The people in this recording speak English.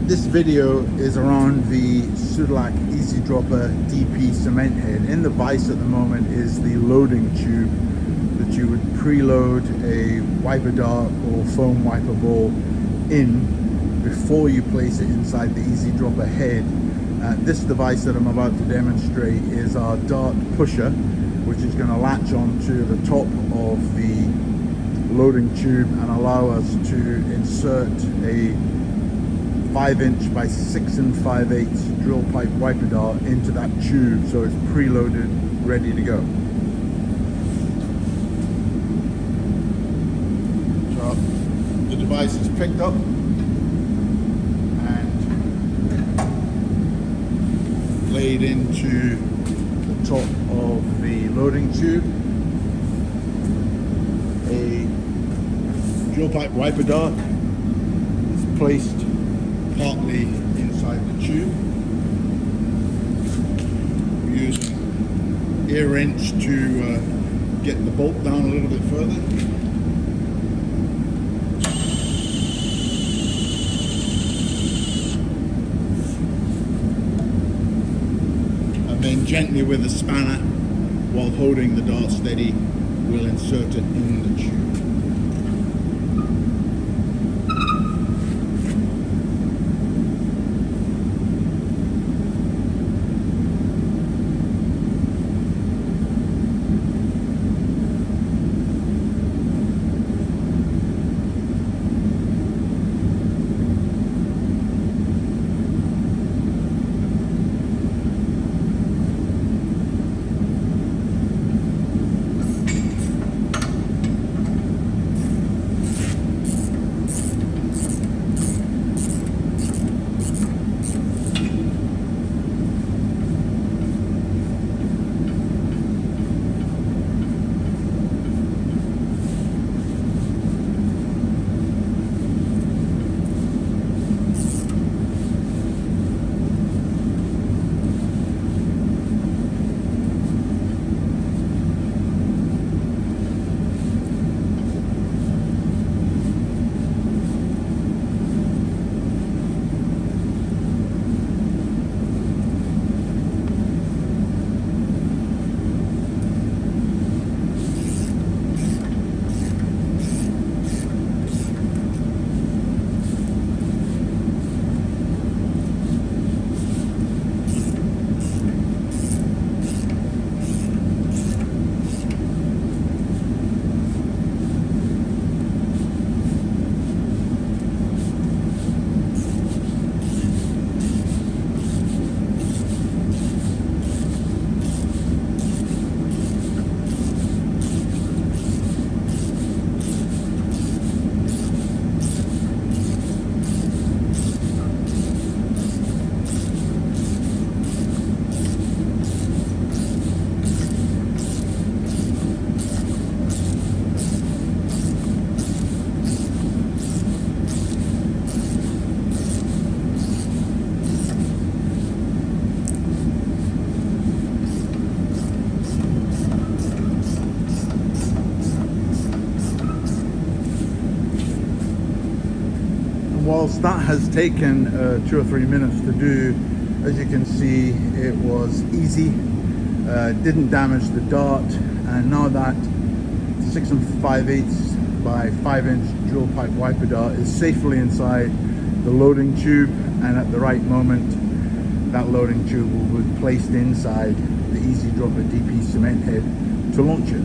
This video is around the Sudelak EzeeDROPPER DP cement head. In the vise at the moment is the loading tube that you would preload a wiper dart or foam wiper ball in before you place it inside the EzeeDROPPER head. This device that I'm about to demonstrate is our dart pusher, which is going to latch onto the top of the loading tube and allow us to insert a 5" by 6 5/8 drill pipe wiper dart into that tube, so it's preloaded, ready to go. So the device is picked up and laid into the top of the loading tube. A drill pipe wiper dart is placed partly inside the tube. We're using ear wrench to get the bolt down a little bit further. And then gently with a spanner, while holding the dart steady, we'll insert it in the tube. Whilst that has taken 2 or 3 minutes to do, as you can see, it was easy, didn't damage the dart, and now that 6 5/8 by 5" drill pipe wiper dart is safely inside the loading tube, and at the right moment that loading tube will be placed inside the EzeeDROPPER DP cement head to launch it.